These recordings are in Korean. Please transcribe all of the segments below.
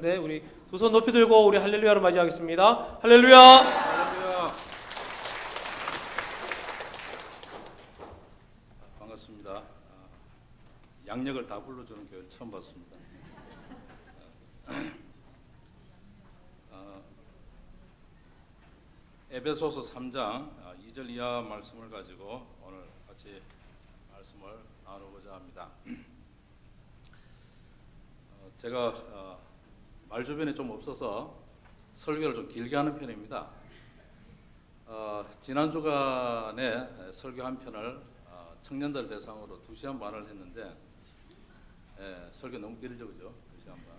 네, 우리 두 손 높이 들고 우리 할렐루야를 맞이하겠습니다. 할렐루야. 할렐루야. 반갑습니다. 양력을 다 불러주는 교회를 처음 봤습니다. 에베소서 3장 2절 이하 말씀을 가지고 오늘 같이 말씀을 나누고자 합니다. 제가 말 주변에 좀 없어서 설교를 좀 길게 하는 편입니다. 지난 주간에 설교 한 편을 청년들 대상으로 2시간 반을 했는데 설교 너무 길죠, 그죠? 2시간 반.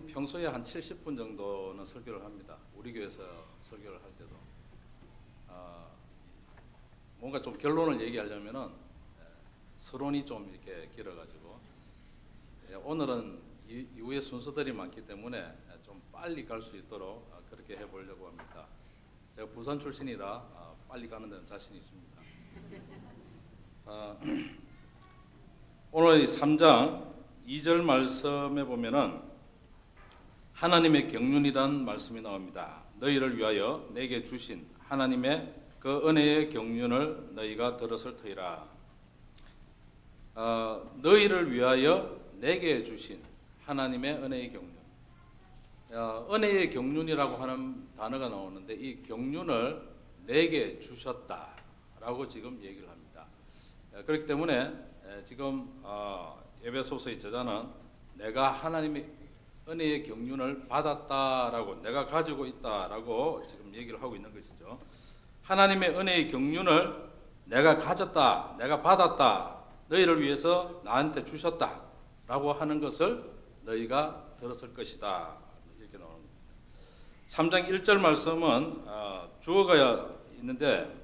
평소에 한 70분 정도는 설교를 합니다. 우리 교회에서 설교를 할 때도. 뭔가 좀 결론을 얘기하려면은 서론이 좀 이렇게 길어가지고 오늘은 이후에 순서들이 많기 때문에 좀 빨리 갈 수 있도록 그렇게 해보려고 합니다. 제가 부산 출신이라 빨리 가는 데는 자신이 있습니다. 오늘 이 3장 2절 말씀에 보면은 하나님의 경륜이란 말씀이 나옵니다. 너희를 위하여 내게 주신 하나님의 그 은혜의 경륜을 너희가 들었을 터이라. 너희를 위하여 내게 주신 하나님의 은혜의 경륜. 은혜의 경륜이라고 하는 단어가 나오는데 이 경륜을 내게 주셨다라고 지금 얘기를 합니다. 그렇기 때문에 지금 에베소서의 저자는 내가 하나님의 은혜의 경륜을 받았다라고 내가 가지고 있다라고 지금 얘기를 하고 있는 것이죠. 하나님의 은혜의 경륜을 내가 가졌다, 내가 받았다, 너희를 위해서 나한테 주셨다라고 하는 것을 너희가 들었을 것이다. 이렇게 나옵니다. 3장 1절 말씀은 주어가 있는데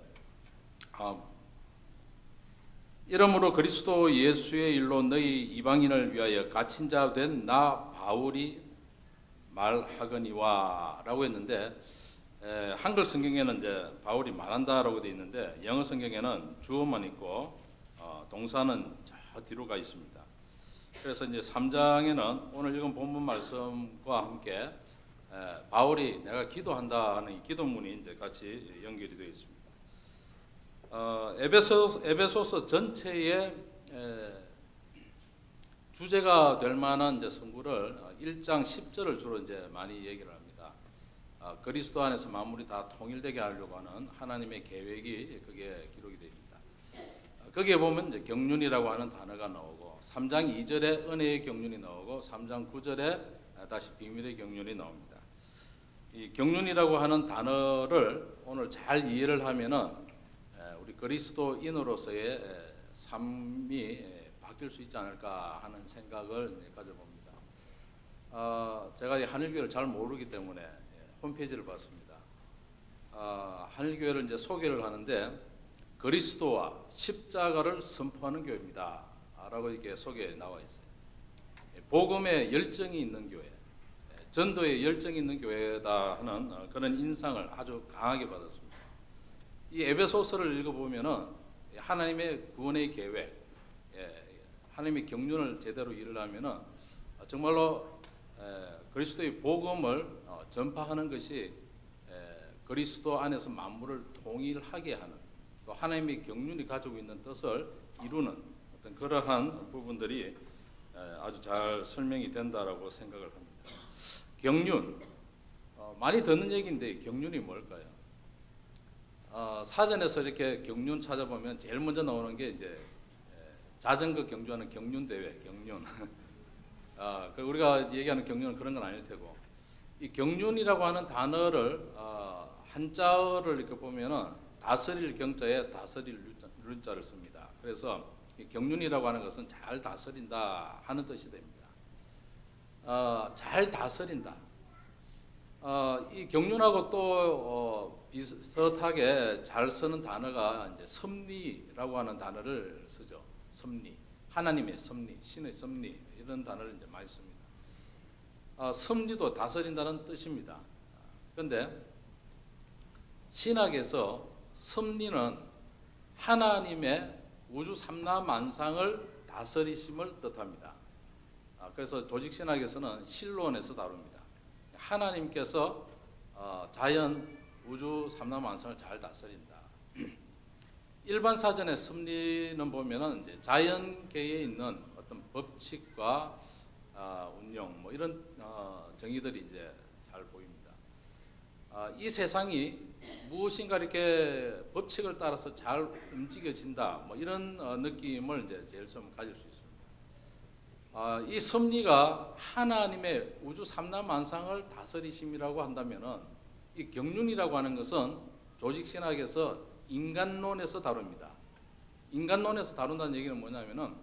이러므로 그리스도 예수의 일로 너희 이방인을 위하여 갇힌 자 된 나 바울이 말하거니와 라고 했는데 한글 성경에는 이제 바울이 말한다라고 되어 있는데 영어 성경에는 주어만 있고 동사는 저 뒤로 가 있습니다. 그래서 이제 3장에는 오늘 읽은 본문 말씀과 함께 바울이 내가 기도한다 하는 이 기도문이 이제 같이 연결이 되어 있습니다. 에베소서 전체의 주제가 될 만한 이제 성구를 1장 10절을 주로 이제 많이 얘기를 합니다. 그리스도 안에서 만물이 다 통일되게 하려고 하는 하나님의 계획이 그게 기록이 되어 있습니다. 거기에 보면 이제 경륜이라고 하는 단어가 나오고 3장 2절에 은혜의 경륜이 나오고 3장 9절에 다시 비밀의 경륜이 나옵니다. 이 경륜이라고 하는 단어를 오늘 잘 이해를 하면은 우리 그리스도인으로서의 삶이 바뀔 수 있지 않을까 하는 생각을 가져봅니다. 제가 이 한일교회를 잘 모르기 때문에 홈페이지를 봤습니다. 한일교회를 이제 소개를 하는데 그리스도와 십자가를 선포하는 교회입니다. 라고 이렇게 소개에 나와 있어요. 복음에 열정이 있는 교회, 전도에 열정이 있는 교회다 하는 그런 인상을 아주 강하게 받았습니다. 이 에베소서를 읽어보면은 하나님의 구원의 계획, 하나님의 경륜을 제대로 이루려면은 정말로 그리스도의 복음을 전파하는 것이 그리스도 안에서 만물을 통일하게 하는 또 하나님의 경륜이 가지고 있는 뜻을 이루는 어떤 그러한 부분들이 아주 잘 설명이 된다라고 생각을 합니다. 경륜, 많이 듣는 얘기인데 경륜이 뭘까요? 사전에서 이렇게 경륜 찾아보면 제일 먼저 나오는 게 이제 자전거 경주하는 경륜 대회, 경륜. 우리가 얘기하는 경륜은 그런 건 아닐 테고, 이 경륜이라고 하는 단어를 한자어를 이렇게 보면은 다스릴 경자에 다스릴 륜자를 씁니다. 그래서 이 경륜이라고 하는 것은 잘 다스린다 하는 뜻이 됩니다. 잘 다스린다. 이 경륜하고 또 비슷하게 잘 쓰는 단어가 이제 섭리라고 하는 단어를 쓰죠. 섭리, 하나님의 섭리, 신의 섭리 이런 단어를 이제 많이 씁니다. 섭리도 다스린다는 뜻입니다. 그런데 신학에서 섭리는 하나님의 우주 삼라만상을 다스리심을 뜻합니다. 그래서 조직신학에서는 실론에서 다룹니다. 하나님께서 자연, 우주, 삼라만상을 잘 다스린다. 일반 사전의 섭리는 보면은 이제 자연계에 있는 어떤 법칙과 운영 뭐 이런 정의들이 이제 잘 보입니다. 이 세상이 무엇인가 이렇게 법칙을 따라서 잘 움직여진다 뭐 이런 느낌을 이제 제일 처음 가질 수 있습니다. 이 섭리가 하나님의 우주 삼라만상을 다스리심이라고 한다면은 이 경륜이라고 하는 것은 조직신학에서 인간론에서 다룹니다. 인간론에서 다룬다는 얘기는 뭐냐면은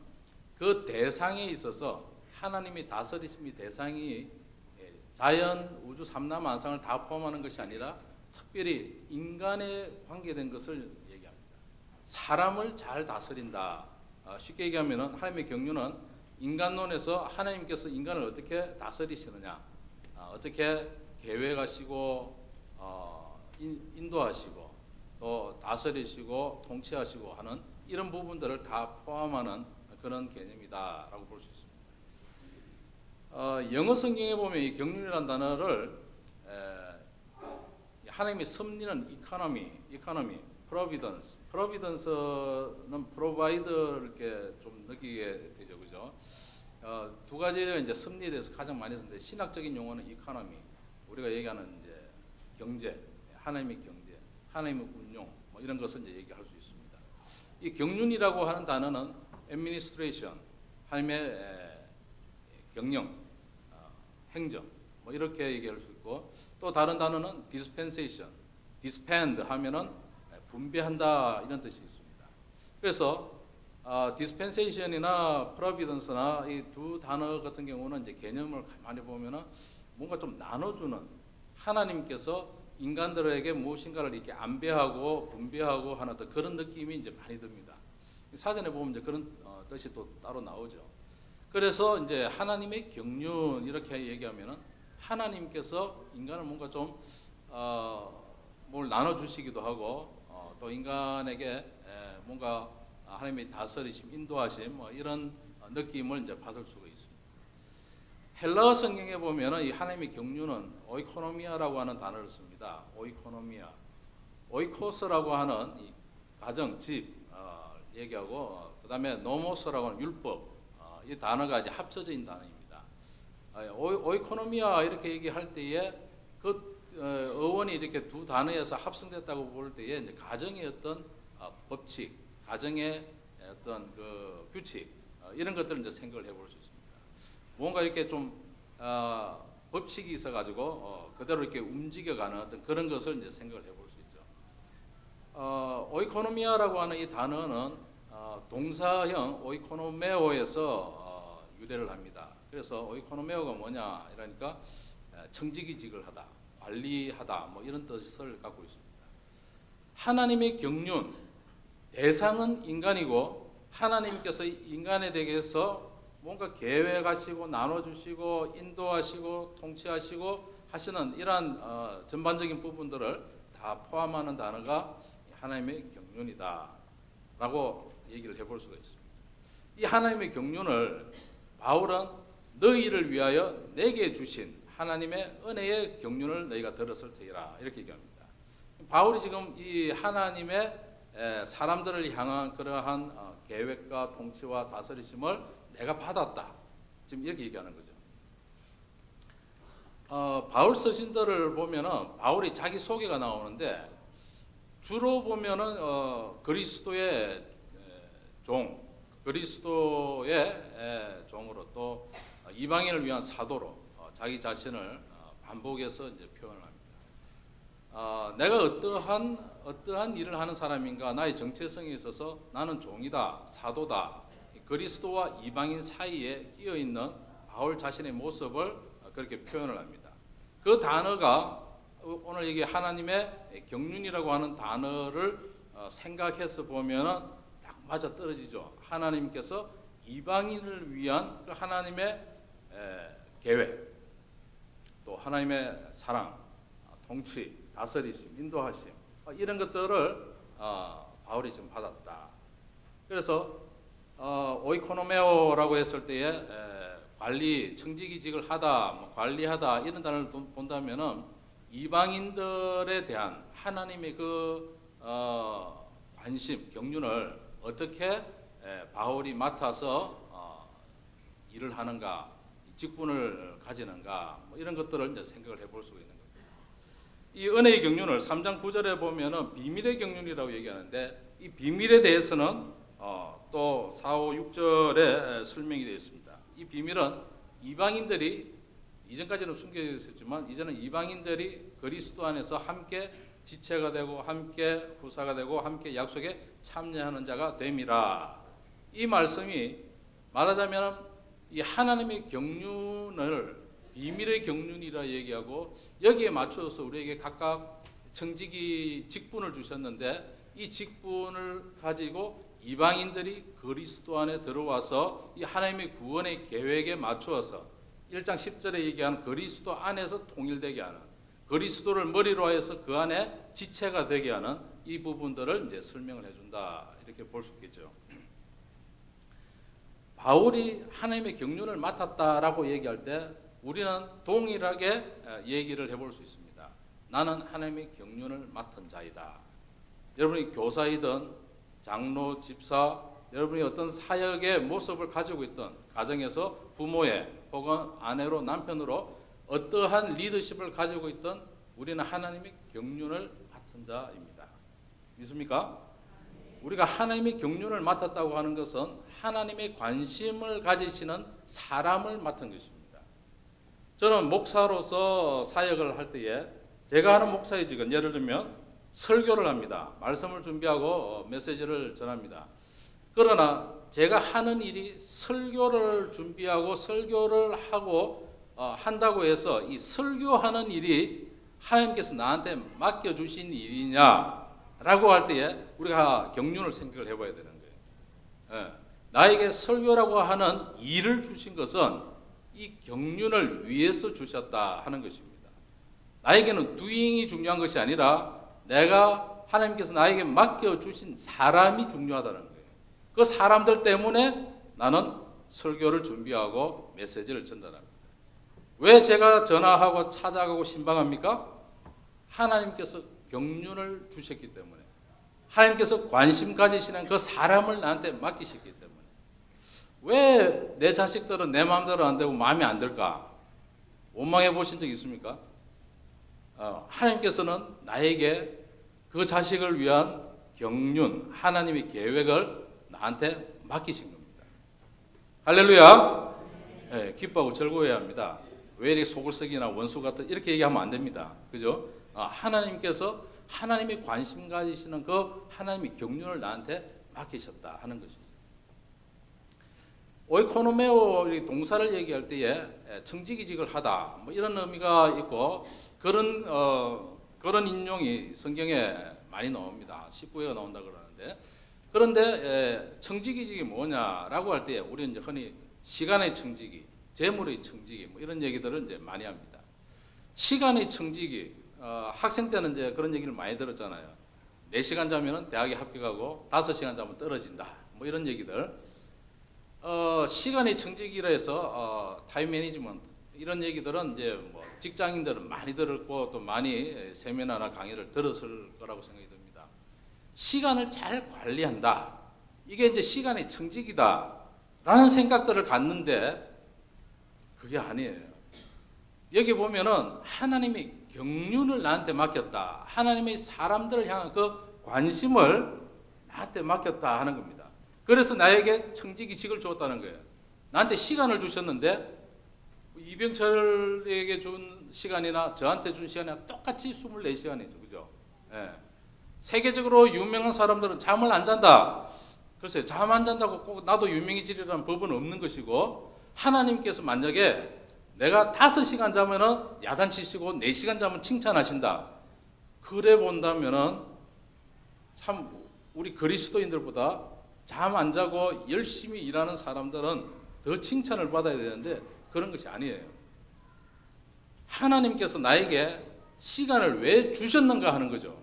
그 대상에 있어서 하나님이 다스리심이 대상이 자연, 우주 삼라만상을 다 포함하는 것이 아니라 특별히 인간에 관계된 것을 얘기합니다. 사람을 잘 다스린다. 쉽게 얘기하면은 하나님의 경륜은 인간론에서 하나님께서 인간을 어떻게 다스리시느냐, 어떻게 계획하시고 인도하시고 또 다스리시고 통치하시고 하는 이런 부분들을 다 포함하는 그런 개념이다라고 볼 수 있습니다. 영어 성경에 보면 이 경륜이라는 단어를 하나님의 섭리는 economy, providence는 provide를 이렇게 좀 느끼게 되죠, 그죠? 두 가지의 이제 섭리에 대해서 가장 많이 쓰는데 신학적인 용어는 economy, 우리가 얘기하는 이제 경제, 하나님의 경제, 하나님의 운용 뭐 이런 것을 이제 얘기할 수 있습니다. 이 경륜이라고 하는 단어는 administration, 하나님의 경영, 행정 뭐 이렇게 얘기할 수 있고 또 다른 단어는 dispensation, disband 하면은 분배한다 이런 뜻이 있습니다. 그래서 dispensation이나 providence나 이 두 단어 같은 경우는 이제 개념을 가만히 보면은 뭔가 좀 나눠주는 하나님께서 인간들에게 무엇인가를 이렇게 안배하고 분배하고 하는 어떤 그런 느낌이 이제 많이 듭니다. 사전에 보면 이제 그런 뜻이 또 따로 나오죠. 그래서 이제 하나님의 경륜 이렇게 얘기하면은 하나님께서 인간을 뭔가 좀 뭘 나눠주시기도 하고 또 인간에게 뭔가 하나님의 다스리심, 인도하심 뭐 이런 느낌을 이제 받을 수가 있습니다. 헬라어 성경에 보면은 이 하나님의 경륜은 오이코노미아라고 하는 단어를 씁니다. 오이코노미아, 오이코스라고 하는 이 가정, 집 얘기하고 그다음에 노모스라고 하는 율법 이 단어가 이제 합쳐져 있는 단어입니다. 오이코노미아 이렇게 얘기할 때에 그 어원이 이렇게 두 단어에서 합성됐다고 볼 때에 이제 가정의 어떤 법칙, 가정의 어떤 그 규칙 이런 것들을 이제 생각을 해볼 수 있습니다. 뭔가 이렇게 좀 법칙이 있어가지고 그대로 이렇게 움직여가는 어떤 그런 것을 이제 생각을 해볼 수 있죠. 오이코노미아라고 하는 이 단어는 동사형 오이코노메오에서 유래를 합니다. 그래서 오이코노메오가 뭐냐 이러니까 청지기직을 하다, 관리하다 뭐 이런 뜻을 갖고 있습니다. 하나님의 경륜 대상은 인간이고 하나님께서 인간에 대해서 뭔가 계획하시고 나눠주시고 인도하시고 통치하시고 하시는 이러한 전반적인 부분들을 다 포함하는 단어가 하나님의 경륜이다 라고 얘기를 해볼 수가 있습니다. 이 하나님의 경륜을 바울은 너희를 위하여 내게 주신 하나님의 은혜의 경륜을 너희가 들었을 테이라 이렇게 얘기합니다. 바울이 지금 이 하나님의 사람들을 향한 그러한 계획과 통치와 다스리심을 내가 받았다. 지금 이렇게 얘기하는 거죠. 바울 서신들을 보면은 바울이 자기 소개가 나오는데 주로 보면은 그리스도의 종, 그리스도의 종으로 또 이방인을 위한 사도로 자기 자신을 반복해서 이제 표현을 합니다. 내가 어떠한 일을 하는 사람인가, 나의 정체성에 있어서 나는 종이다, 사도다. 그리스도와 이방인 사이에 끼어 있는 바울 자신의 모습을 그렇게 표현을 합니다. 그 단어가 오늘 이게 하나님의 경륜이라고 하는 단어를 생각해서 보면은 딱 맞아 떨어지죠. 하나님께서 이방인을 위한 그 하나님의 계획, 또 하나님의 사랑, 통치, 다스리심, 인도하심 이런 것들을 바울이 지금 받았다. 그래서 오이코노메오라고 했을 때에 관리, 청지기직을 하다, 뭐 관리하다 이런 단어를 본다면은 이방인들에 대한 하나님의 그 관심, 경륜을 어떻게 바울이 맡아서 일을 하는가, 직분을 가지는가, 뭐 이런 것들을 이제 생각을 해볼 수가 있는 겁니다. 이 은혜의 경륜을 3장 9절에 보면은 비밀의 경륜이라고 얘기하는데 이 비밀에 대해서는 또 4, 5, 6절에 설명이 되어 있습니다. 이 비밀은 이방인들이 이전까지는 숨겨져 있었지만 이제는 이방인들이 그리스도 안에서 함께 지체가 되고 함께 후사가 되고 함께 약속에 참여하는 자가 됨이라. 이 말씀이 말하자면 이 하나님의 경륜을 비밀의 경륜이라 얘기하고 여기에 맞춰서 우리에게 각각 청지기 직분을 주셨는데 이 직분을 가지고 이방인들이 그리스도 안에 들어와서 이 하나님의 구원의 계획에 맞추어서 1장 10절에 얘기하는 그리스도 안에서 통일되게 하는, 그리스도를 머리로 해서 그 안에 지체가 되게 하는 이 부분들을 이제 설명을 해준다, 이렇게 볼 수 있겠죠. 바울이 하나님의 경륜을 맡았다라고 얘기할 때 우리는 동일하게 얘기를 해볼 수 있습니다. 나는 하나님의 경륜을 맡은 자이다. 여러분이 교사이든 장로, 집사, 여러분이 어떤 사역의 모습을 가지고 있던 가정에서 부모의 혹은 아내로 남편으로 어떠한 리더십을 가지고 있던 우리는 하나님의 경륜을 맡은 자입니다. 믿습니까? 우리가 하나님의 경륜을 맡았다고 하는 것은 하나님의 관심을 가지시는 사람을 맡은 것입니다. 저는 목사로서 사역을 할 때에 제가 하는 목사의 직은 예를 들면 설교를 합니다. 말씀을 준비하고 메시지를 전합니다. 그러나 제가 하는 일이 설교를 준비하고 설교를 하고 한다고 해서 이 설교하는 일이 하나님께서 나한테 맡겨주신 일이냐라고 할 때에 우리가 경륜을 생각을 해봐야 되는 거예요. 나에게 설교라고 하는 일을 주신 것은 이 경륜을 위해서 주셨다 하는 것입니다. 나에게는 doing이 중요한 것이 아니라 내가 하나님께서 나에게 맡겨주신 사람이 중요하다는 거예요. 그 사람들 때문에 나는 설교를 준비하고 메시지를 전달합니다. 왜 제가 전화하고 찾아가고 신방합니까? 하나님께서 경륜을 주셨기 때문에, 하나님께서 관심 가지시는 그 사람을 나한테 맡기셨기 때문에. 왜 내 자식들은 내 마음대로 안 되고 마음에 안 들까? 원망해 보신 적 있습니까? 하나님께서는 나에게 그 자식을 위한 경륜, 하나님의 계획을 나한테 맡기신 겁니다. 할렐루야. 네, 기뻐하고 즐거워해야 합니다. 왜 이렇게 속을 썩이나 원수 같은 이렇게 얘기하면 안 됩니다. 그죠? 하나님께서 하나님의 관심 가지시는 그 하나님의 경륜을 나한테 맡기셨다 하는 것입니다. 오이코노메오 동사를 얘기할 때에 청지기직을 하다 뭐 이런 의미가 있고 그런 인용이 성경에 많이 나옵니다. 19회가 나온다 그러는데, 그런데 청지기직이 뭐냐라고 할 때 우리는 이제 흔히 시간의 청지기, 재물의 청지기 뭐 이런 얘기들을 이제 많이 합니다. 시간의 청지기, 학생 때는 이제 그런 얘기를 많이 들었잖아요. 4시간 자면은 대학에 합격하고 5시간 자면 떨어진다 뭐 이런 얘기들. 시간의 청지기라 해서 타임 매니지먼트 이런 얘기들은 이제 뭐 직장인들은 많이 들었고 또 많이 세미나나 강의를 들었을 거라고 생각이 듭니다. 시간을 잘 관리한다, 이게 이제 시간의 청지기다라는 생각들을 갖는데 그게 아니에요. 여기 보면은 하나님의 경륜을 나한테 맡겼다, 하나님의 사람들을 향한 그 관심을 나한테 맡겼다 하는 겁니다. 그래서 나에게 청지기직을 주었다는 거예요. 나한테 시간을 주셨는데 이병철에게 준 시간이나 저한테 준 시간이나 똑같이 24시간이죠. 그죠? 예. 세계적으로 유명한 사람들은 잠을 안 잔다. 글쎄요, 잠 안 잔다고 꼭 나도 유명해지리라는 법은 없는 것이고, 하나님께서 만약에 내가 5시간 자면은 야단치시고 4시간 자면 칭찬하신다. 그래 본다면은 참 우리 그리스도인들보다 잠 안 자고 열심히 일하는 사람들은 더 칭찬을 받아야 되는데 그런 것이 아니에요. 하나님께서 나에게 시간을 왜 주셨는가 하는 거죠.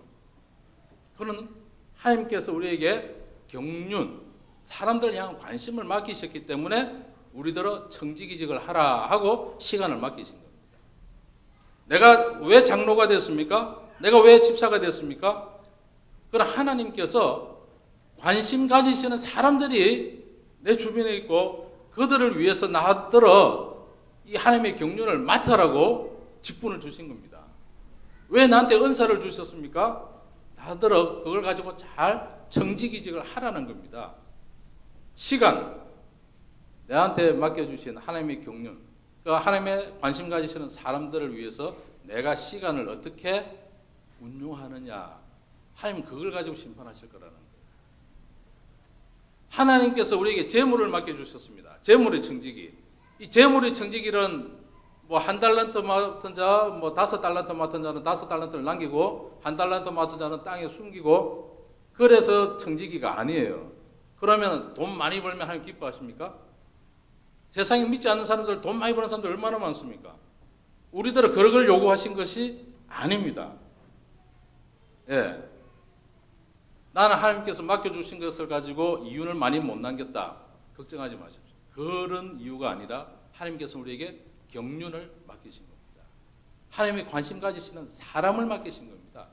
그는 하나님께서 우리에게 경륜, 사람들 향한 관심을 맡기셨기 때문에 우리들은 청지기직을 하라 하고 시간을 맡기신 겁니다. 내가 왜 장로가 됐습니까? 내가 왜 집사가 됐습니까? 그러나 하나님께서 관심 가지시는 사람들이 내 주변에 있고 그들을 위해서 나더러 이 하나님의 경륜을 맡으라고 직분을 주신 겁니다. 왜 나한테 은사를 주셨습니까? 나더러 그걸 가지고 잘 청지기직을 하라는 겁니다. 시간, 내한테 맡겨주신 하나님의 경륜, 그 하나님의 관심 가지시는 사람들을 위해서 내가 시간을 어떻게 운용하느냐, 하나님 그걸 가지고 심판하실 거라는 거예요. 하나님께서 우리에게 재물을 맡겨주셨습니다. 재물의 청지기. 이 재물의 청지기는 뭐 한 달란트 맡은 자, 뭐 5달란트 맡은 자는 5달란트를 남기고 한 달란트 맡은 자는 땅에 숨기고 그래서 청지기가 아니에요. 그러면 돈 많이 벌면 하나님 기뻐하십니까? 세상에 믿지 않는 사람들, 돈 많이 버는 사람들 얼마나 많습니까? 우리들은 그런 걸 요구하신 것이 아닙니다. 예. 나는 하나님께서 맡겨주신 것을 가지고 이윤을 많이 못 남겼다. 걱정하지 마십시오. 그런 이유가 아니라 하나님께서 우리에게 경륜을 맡기신 겁니다. 하나님의 관심 가지시는 사람을 맡기신 겁니다.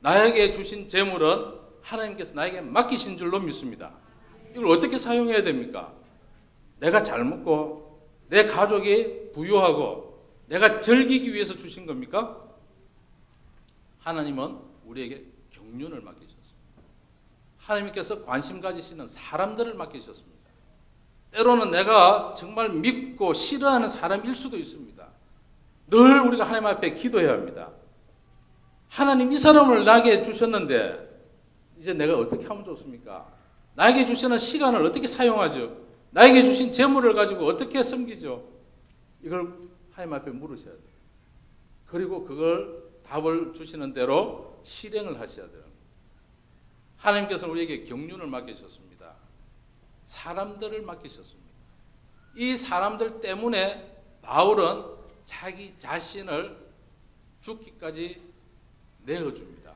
나에게 주신 재물은 하나님께서 나에게 맡기신 줄로 믿습니다. 이걸 어떻게 사용해야 됩니까? 내가 잘 먹고 내 가족이 부유하고 내가 즐기기 위해서 주신 겁니까? 하나님은 우리에게 경륜을 맡기셨습니다. 하나님께서 관심 가지시는 사람들을 맡기셨습니다. 때로는 내가 정말 믿고 싫어하는 사람일 수도 있습니다. 늘 우리가 하나님 앞에 기도해야 합니다. 하나님 이 사람을 나에게 주셨는데 이제 내가 어떻게 하면 좋습니까? 나에게 주시는 시간을 어떻게 사용하죠? 나에게 주신 재물을 가지고 어떻게 섬기죠? 이걸 하나님 앞에 물으셔야 돼요. 그리고 그걸 답을 주시는 대로 실행을 하셔야 돼요. 하나님께서는 우리에게 경륜을 맡기셨습니다. 사람들을 맡기셨습니다. 이 사람들 때문에 바울은 자기 자신을 죽기까지 내어줍니다.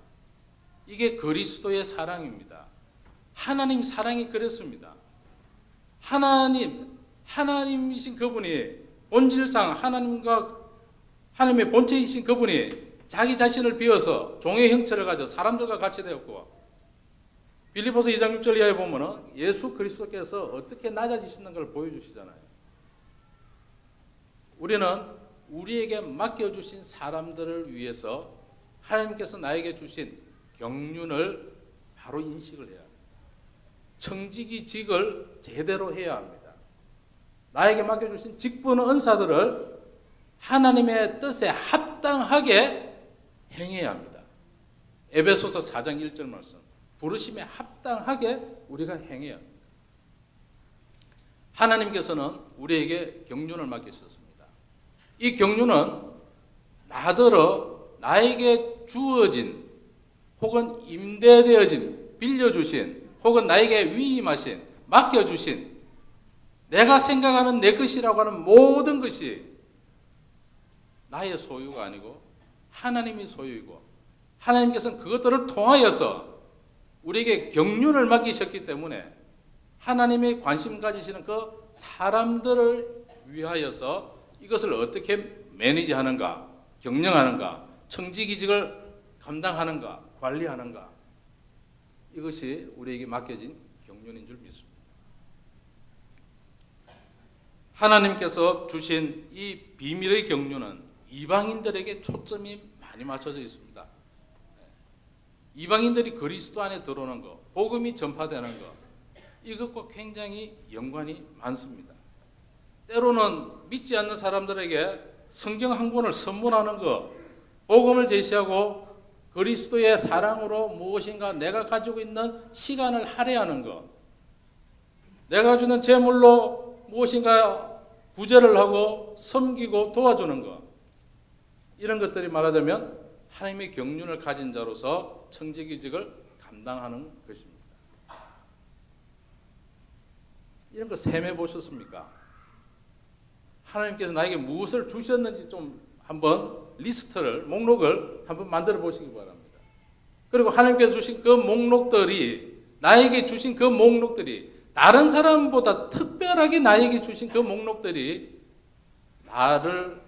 이게 그리스도의 사랑입니다. 하나님 사랑이 그랬습니다. 하나님이신 그분이 본질상 하나님의 본체이신 그분이 자기 자신을 비워서 종의 형체를 가져 사람들과 같이 되었고 빌립보서 2장 6절 이하에 보면 예수 그리스도께서 어떻게 낮아지시는 걸 보여주시잖아요. 우리는 우리에게 맡겨주신 사람들을 위해서 하나님께서 나에게 주신 경륜을 바로 인식을 해야 합니다. 청지기직을 제대로 해야 합니다. 나에게 맡겨주신 직분 은사들을 하나님의 뜻에 합당하게 행해야 합니다. 에베소서 4장 1절 말씀. 부르심에 합당하게 우리가 행해야 합니다. 하나님께서는 우리에게 경륜을 맡기셨습니다. 이 경륜은 나더러 나에게 주어진 혹은 임대되어진 빌려주신 혹은 나에게 위임하신 맡겨주신 내가 생각하는 내 것이라고 하는 모든 것이 나의 소유가 아니고 하나님의 소유이고 하나님께서는 그것들을 통하여서 우리에게 경륜을 맡기셨기 때문에 하나님의 관심 가지시는 그 사람들을 위하여서 이것을 어떻게 매니지하는가, 경영하는가, 청지기직을 감당하는가, 관리하는가 이것이 우리에게 맡겨진 경륜인 줄 믿습니다. 하나님께서 주신 이 비밀의 경륜은 이방인들에게 초점이 많이 맞춰져 있습니다. 이방인들이 그리스도 안에 들어오는 것, 복음이 전파되는 것, 이것과 굉장히 연관이 많습니다. 때로는 믿지 않는 사람들에게 성경 한 권을 선물하는 것, 복음을 제시하고 그리스도의 사랑으로 무엇인가 내가 가지고 있는 시간을 할애하는 것, 내가 주는 재물로 무엇인가 구제를 하고 섬기고 도와주는 것, 이런 것들이 말하자면 하나님의 경륜을 가진 자로서 청지기직을 감당하는 것입니다. 이런 거 셈해 보셨습니까? 하나님께서 나에게 무엇을 주셨는지 좀 한번 리스트를, 목록을 한번 만들어 보시기 바랍니다. 그리고 하나님께서 주신 그 목록들이, 나에게 주신 그 목록들이 다른 사람보다 특별하게 나에게 주신 그 목록들이 나를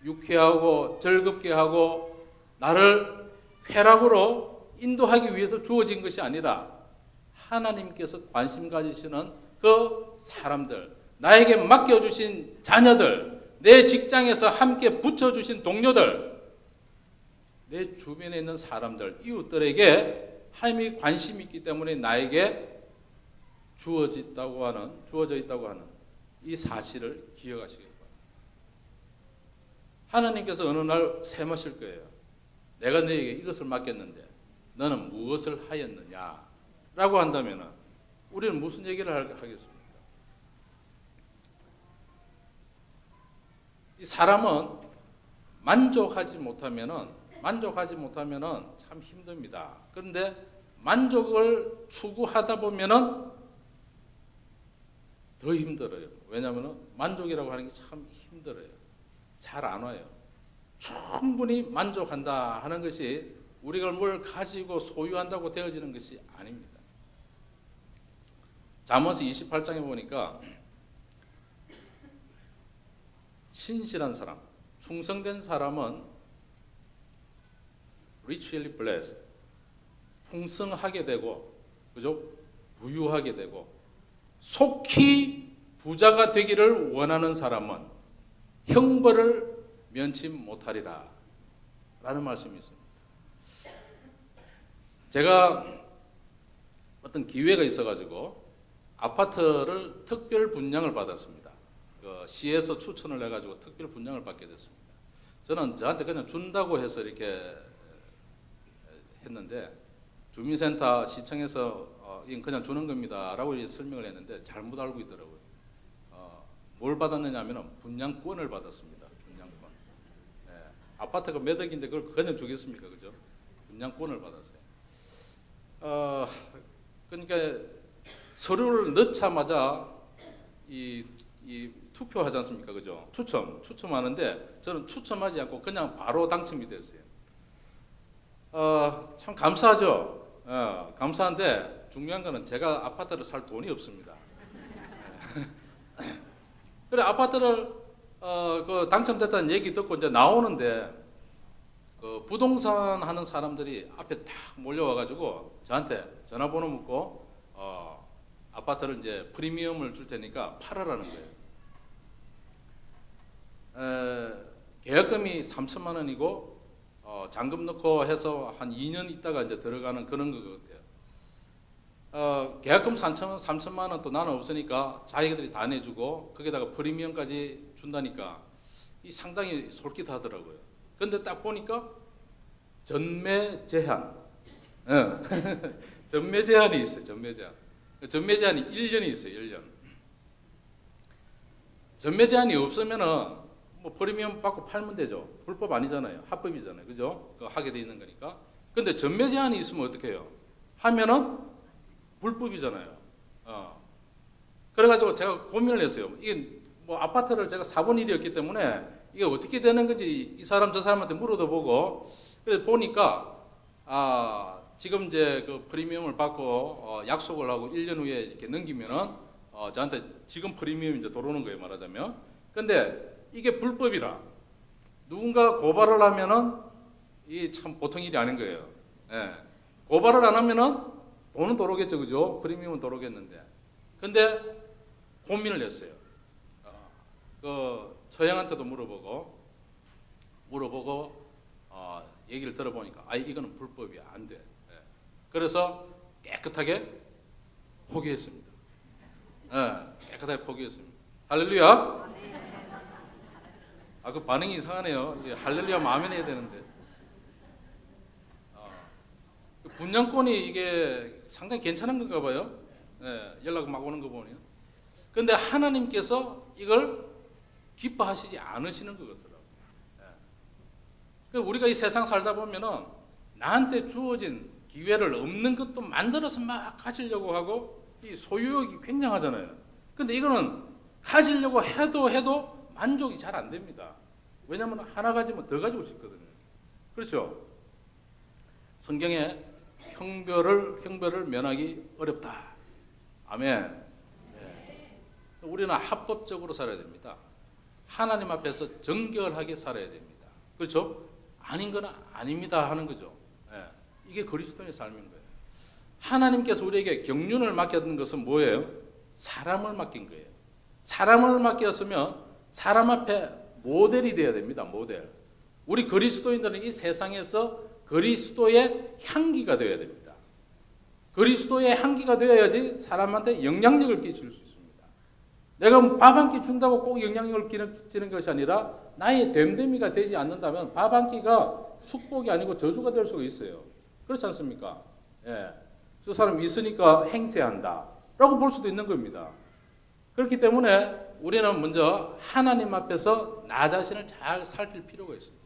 유쾌하고 즐겁게 하고 나를 쾌락으로 인도하기 위해서 주어진 것이 아니라 하나님께서 관심 가지시는 그 사람들, 나에게 맡겨주신 자녀들, 내 직장에서 함께 붙여주신 동료들, 내 주변에 있는 사람들, 이웃들에게 하나님이 관심이 있기 때문에 나에게 주어져 있다고 하는 이 사실을 기억하시길 바랍니다. 하나님께서 어느 날 세마실 거예요. 내가 너에게 이것을 맡겼는데 너는 무엇을 하였느냐? 라고 한다면 우리는 무슨 얘기를 하겠습니까? 이 사람은 만족하지 못하면 참 힘듭니다. 그런데 만족을 추구하다 보면은 더 힘들어요. 왜냐하면 만족이라고 하는 게 참 힘들어요. 잘 안 와요. 충분히 만족한다 하는 것이 우리가 뭘 가지고 소유한다고 되어지는 것이 아닙니다. 잠언서 28장에 보니까 신실한 사람, 충성된 사람은 richly blessed, 풍성하게 되고, 그죠? 부유하게 되고, 속히 부자가 되기를 원하는 사람은 형벌을 면치 못하리라 라는 말씀이 있습니다. 제가 어떤 기회가 있어가지고 아파트를 특별 분양을 받았습니다. 그 시에서 추천을 해가지고 특별 분양을 받게 됐습니다. 저는 저한테 그냥 준다고 해서 이렇게 했는데 주민센터 시청에서 그냥 주는 겁니다 라고 설명을 했는데 잘못 알고 있더라고요. 뭘 받았느냐 하면 분양권을 받았습니다. 분양권. 네. 아파트가 몇 억인데 그걸 그냥 주겠습니까? 그죠? 분양권을 받았어요. 그러니까 서류를 넣자마자 이 투표하지 않습니까? 그죠? 추첨하는데 저는 추첨하지 않고 그냥 바로 당첨이 됐어요. 참 감사하죠. 감사한데 중요한 거는 제가 아파트를 살 돈이 없습니다. 그래 아파트를 그 당첨됐다는 얘기 듣고 이제 나오는데 그 부동산 하는 사람들이 앞에 딱 몰려와가지고 저한테 전화번호 묻고 아파트를 이제 프리미엄을 줄 테니까 팔아라는 거예요. 계약금이 3천만 원이고 잔금 넣고 해서 한 2년 있다가 이제 들어가는 그런 것 같아요. 계약금 3천만 원 또 나는 없으니까 자기들이 다 내주고 거기다가 프리미엄까지 준다니까 이 상당히 솔깃하더라고요. 근데 딱 보니까 전매 제한, 전매 제한이 있어요. 전매 제한이 1년이 있어요. 1년. 전매 제한이 없으면은 뭐 프리미엄 받고 팔면 되죠. 불법 아니잖아요. 합법이잖아요. 그죠? 그거 하게 돼 있는 거니까. 근데 전매 제한이 있으면 어떻게 해요? 하면은 불법이잖아요. 그래가지고 제가 고민을 했어요. 이게 뭐 아파트를 제가 사본 일이었기 때문에 이게 어떻게 되는 건지 이 사람 저 사람한테 물어도 보고 그래서 보니까 지금 이제 그 프리미엄을 받고 약속을 하고 1년 후에 이렇게 넘기면은 저한테 지금 프리미엄이 이제 들어오는 거예요. 말하자면. 근데 이게 불법이라 누군가 고발을 하면은 이게 참 보통 일이 아닌 거예요. 예. 고발을 안 하면은 돈은 들어오겠죠, 그죠? 프리미엄은 들어오겠는데. 근데 고민을 했어요. 그 처형한테도 물어보고 얘기를 들어보니까 이거는 불법이야, 안 돼. 예. 그래서 깨끗하게 포기했습니다. 깨끗하게 포기했습니다. 할렐루야. 그 반응이 이상하네요. 할렐루야 마음에 해야 되는데. 분양권이 이게 상당히 괜찮은 건가 봐요. 연락 막 오는 거 보면. 근데 하나님께서 이걸 기뻐하시지 않으시는 것 같더라고요. 우리가 이 세상 살다 보면은 나한테 주어진 기회를 없는 것도 만들어서 막 가지려고 하고 이 소유욕이 굉장하잖아요. 근데 이거는 가지려고 해도 만족이 잘 안 됩니다. 왜냐하면 하나 가지면 더 가지고 싶거든요. 그렇죠? 성경에 형벌을 면하기 어렵다. 아멘. 우리는 합법적으로 살아야 됩니다. 하나님 앞에서 정결하게 살아야 됩니다. 그렇죠? 아닌 건 아닙니다 하는 거죠. 예. 이게 그리스도인의 삶인 거예요. 하나님께서 우리에게 경륜을 맡겼던 것은 뭐예요? 사람을 맡긴 거예요. 사람을 맡겼으면 사람 앞에 모델이 되어야 됩니다. 모델. 우리 그리스도인들은 이 세상에서 그리스도의 향기가 되어야 됩니다. 그리스도의 향기가 되어야지 사람한테 영향력을 끼칠 수 있습니다. 내가 밥 한 끼 준다고 꼭 영향력을 끼치는 것이 아니라 나의 됨됨이가 되지 않는다면 밥 한 끼가 축복이 아니고 저주가 될 수가 있어요. 그렇지 않습니까? 예. 저 사람 있으니까 행세한다 라고 볼 수도 있는 겁니다. 그렇기 때문에 우리는 먼저 하나님 앞에서 나 자신을 잘 살필 필요가 있습니다.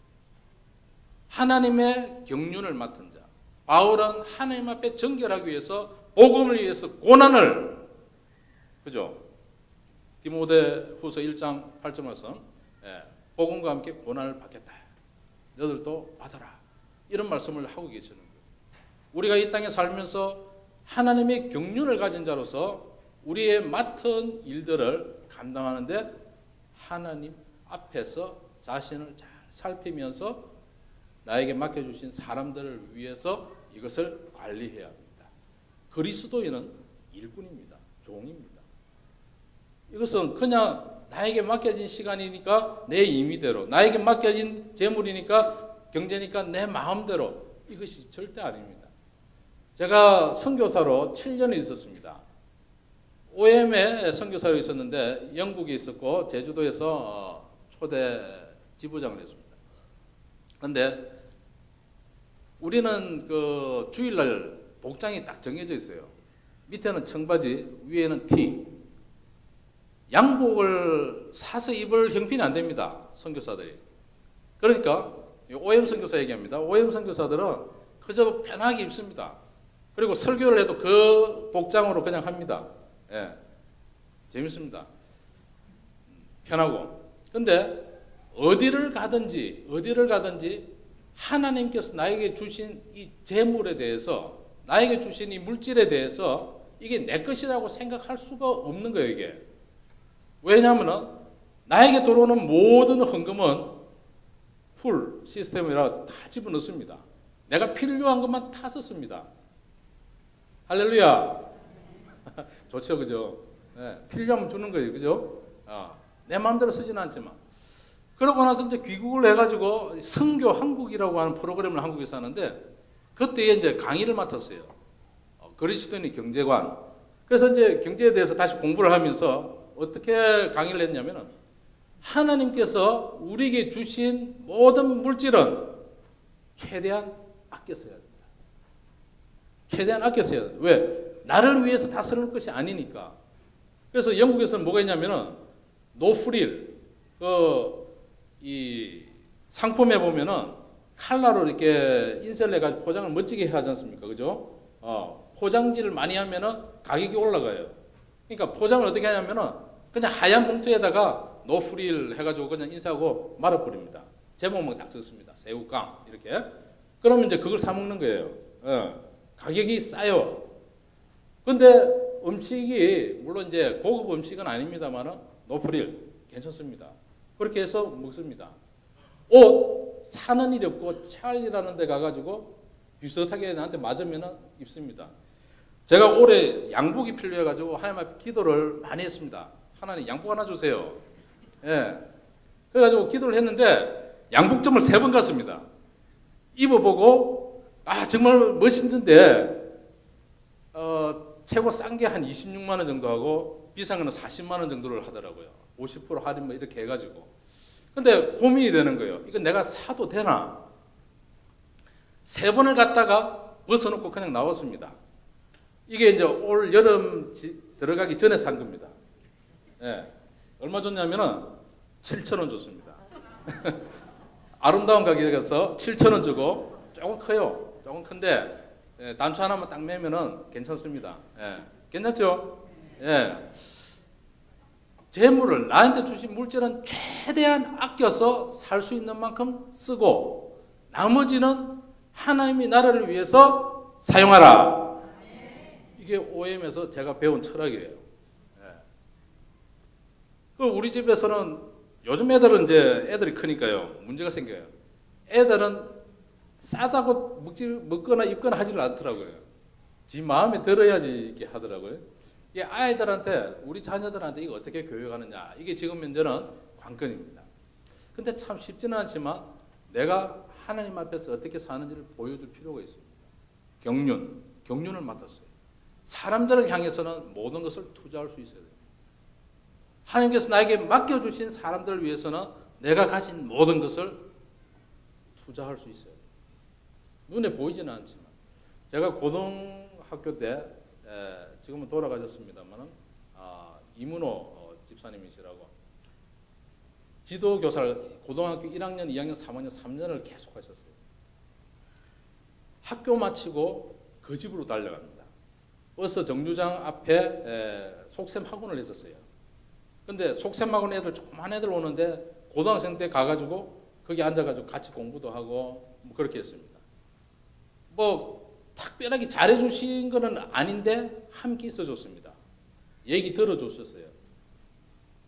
하나님의 경륜을 맡은 자 바울은 하나님 앞에 정결하기 위해서 복음을 위해서 고난을, 그죠? 디모데 후서 1장 8절 말씀, 복음과 함께 고난을 받겠다. 너들도 받아라. 이런 말씀을 하고 계시는 거예요. 우리가 이 땅에 살면서 하나님의 경륜을 가진 자로서 우리의 맡은 일들을 감당하는데 하나님 앞에서 자신을 잘 살피면서 나에게 맡겨주신 사람들을 위해서 이것을 관리해야 합니다. 그리스도인은 일꾼입니다. 종입니다. 이것은 그냥 나에게 맡겨진 시간이니까 내 임의대로, 나에게 맡겨진 재물이니까 경제니까 내 마음대로, 이것이 절대 아닙니다. 제가 선교사로 7년을 있었습니다. OM에 선교사로 있었는데 영국에 있었고 제주도에서 초대 지부장을 했습니다. 그런데 우리는 그 주일날 복장이 딱 정해져 있어요. 밑에는 청바지, 위에는 티. 양복을 사서 입을 형편이 안 됩니다. 선교사들이. 그러니까 OM 선교사 얘기합니다. OM 선교사들은 그저 편하게 입습니다. 그리고 설교를 해도 그 복장으로 그냥 합니다. 예, 재밌습니다. 편하고. 근데 어디를 가든지 하나님께서 나에게 주신 이 재물에 대해서, 나에게 주신 이 물질에 대해서 이게 내 것이라고 생각할 수가 없는 거예요, 이게. 왜냐하면 나에게 들어오는 모든 헌금은 풀 시스템이라 다 집어넣습니다. 내가 필요한 것만 다 썼습니다. 할렐루야. 좋죠, 그죠? 네, 필요하면 주는 거예요, 그죠? 내 마음대로 쓰지는 않지만. 그러고 나서 이제 귀국을 해가지고 선교 한국이라고 하는 프로그램을 한국에서 하는데 그때 이제 강의를 맡았어요. 그리스도인의 경제관. 그래서 이제 경제에 대해서 다시 공부를 하면서 어떻게 강의를 했냐면은 하나님께서 우리에게 주신 모든 물질은 최대한 아껴 써야 됩니다. 최대한 아껴 써야 돼요. 왜? 나를 위해서 다 쓰는 것이 아니니까. 그래서 영국에서는 뭐가 있냐면은 노프릴, 이 상품에 보면은 칼라로 이렇게 인쇄를 해가지고 포장을 멋지게 하지 않습니까? 그죠? 포장지를 많이 하면은 가격이 올라가요. 그러니까 포장을 어떻게 하냐면은 그냥 하얀 봉투에다가 노프릴 해가지고 그냥 인쇄하고 말아버립니다. 제목만 딱 적습니다. 새우깡 이렇게. 그러면 이제 그걸 사 먹는 거예요. 가격이 싸요. 근데 음식이 물론 이제 고급 음식은 아닙니다만은 노프릴 괜찮습니다. 그렇게 해서 먹습니다. 옷 사는 일이 없고 찰리라는 데 가가지고 비슷하게 나한테 맞으면은 입습니다. 제가 올해 양복이 필요해가지고 하나님 앞에 기도를 많이 했습니다. 하나님 양복 하나 주세요. 예. 그래가지고 기도를 했는데 양복점을 3번 갔습니다. 입어보고 정말 멋있는데 최고 싼 게 한 26만 원 정도 하고 비싼 거는 40만 원 정도를 하더라고요. 50% 할인 뭐 이렇게 해가지고. 근데 고민이 되는 거예요. 이건 내가 사도 되나? 3번을 갔다가 벗어놓고 그냥 나왔습니다. 이게 이제 올 여름 들어가기 전에 산 겁니다. 예. 얼마 줬냐면은 7,000원 줬습니다. 아름다운 가게에 가서 7,000원 주고 조금 커요. 조금 큰데 단추 하나만 딱 매면은 괜찮습니다. 예. 괜찮죠? 예. 재물을 나한테 주신 물질은 최대한 아껴서 살 수 있는 만큼 쓰고 나머지는 하나님이 나라를 위해서 사용하라. 이게 OM에서 제가 배운 철학이에요. 예. 우리 집에서는 요즘 애들은 이제 애들이 크니까요 문제가 생겨요. 애들은 싸다고 먹거나 입거나 하지를 않더라고요. 지 마음에 들어야지 이렇게 하더라고요. 이게 아이들한테 우리 자녀들한테 이거 어떻게 교육하느냐 이게 지금 현재는 관건입니다. 근데 참 쉽지는 않지만 내가 하나님 앞에서 어떻게 사는지를 보여줄 필요가 있습니다. 경륜을 맡았어요. 사람들을 향해서는 모든 것을 투자할 수 있어야 돼요. 하나님께서 나에게 맡겨주신 사람들을 위해서는 내가 가진 모든 것을 투자할 수 있어요. 눈에 보이지는 않지만 제가 고등학교 때 지금은 돌아가셨습니다만 이문호 집사님이시라고 지도교사를 고등학교 1학년, 2학년, 3학년, 3년을 계속 하셨어요. 학교 마치고 그 집으로 달려갑니다. 버스 정류장 앞에 속셈 학원을 했었어요. 근데 속셈 학원 애들 조그만 애들 오는데 고등학생 때 가가지고 거기 앉아가지고 같이 공부도 하고 뭐 그렇게 했습니다. 뭐 특별하게 잘해주신 거는 아닌데 함께 있어줬습니다. 얘기 들어줬었어요.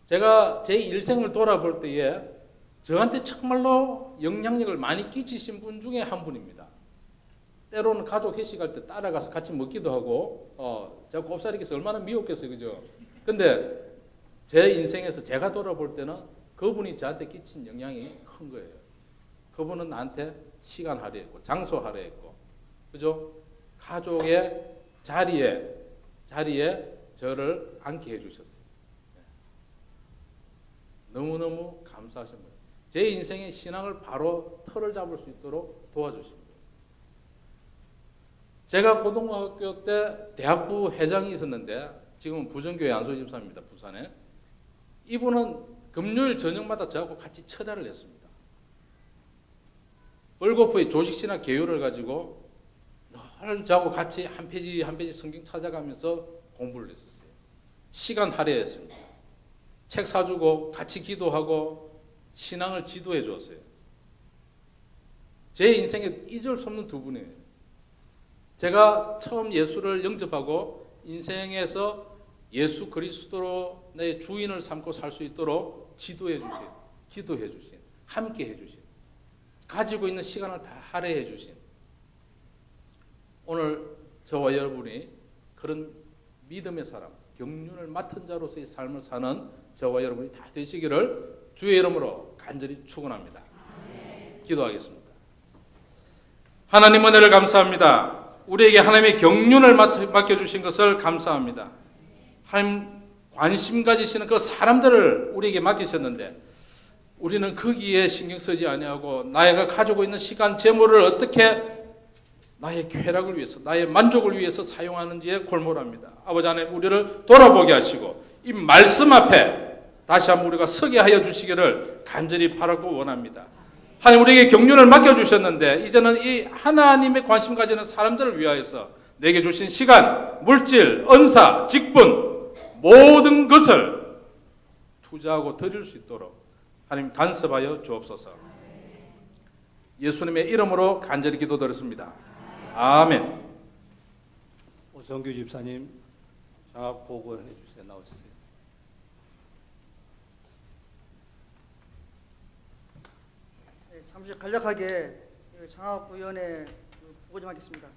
제가 제 일생을 돌아볼 때에 저한테 정말로 영향력을 많이 끼치신 분 중에 한 분입니다. 때로는 가족 회식할 때 따라가서 같이 먹기도 하고 제가 곱살이께서 얼마나 미웠겠어요. 그죠? 근데 제 인생에서 제가 돌아볼 때는 그분이 저한테 끼친 영향이 큰 거예요. 그분은 나한테 시간 할애했고 장소 할애했고 그죠? 가족의 자리에 저를 앉게 해주셨어요. 너무너무 감사하신 거예요. 제 인생의 신앙을 바로 틀을 잡을 수 있도록 도와주신 거예요. 제가 고등학교 때 대학부 회장이 있었는데 지금은 부정교회 안소 집사입니다. 부산에. 이분은 금요일 저녁마다 저하고 같이 처자를 했습니다. 벌거프의 조직신학 개요를 가지고 늘 저하고 같이 한 페이지 한 페이지 성경 찾아가면서 공부를 했었어요. 시간 할애했습니다. 책 사주고 같이 기도하고 신앙을 지도해 주었어요. 제 인생에 잊을 수 없는 두 분이에요. 제가 처음 예수를 영접하고 인생에서 예수 그리스도로 내 주인을 삼고 살 수 있도록 지도해 주신, 기도해 주신, 함께 해 주신, 가지고 있는 시간을 다 할애해 주신 오늘 저와 여러분이 그런 믿음의 사람, 경륜을 맡은 자로서의 삶을 사는 저와 여러분이 다 되시기를 주의 이름으로 간절히 축원합니다. 기도하겠습니다. 하나님 은혜를 감사합니다. 우리에게 하나님의 경륜을 맡겨주신 것을 감사합니다. 하나님 관심 가지시는 그 사람들을 우리에게 맡기셨는데 우리는 거기에 신경 쓰지 아니하고 나이가 가지고 있는 시간, 재물을 어떻게 나의 쾌락을 위해서, 나의 만족을 위해서 사용하는지에 골몰합니다. 아버지 하나님 우리를 돌아보게 하시고 이 말씀 앞에 다시 한번 우리가 서게 하여 주시기를 간절히 바라고 원합니다. 하나님 우리에게 경륜을 맡겨주셨는데 이제는 이 하나님의 관심 가지는 사람들을 위하여서 내게 주신 시간, 물질, 은사, 직분 모든 것을 투자하고 드릴 수 있도록 하나님 간섭하여 주옵소서. 예수님의 이름으로 간절히 기도드렸습니다. 아멘. 오성규 집사님 장학 보고해 주세요. 나오세요. 네, 잠시 간략하게 장학위원회 보고 좀 하겠습니다.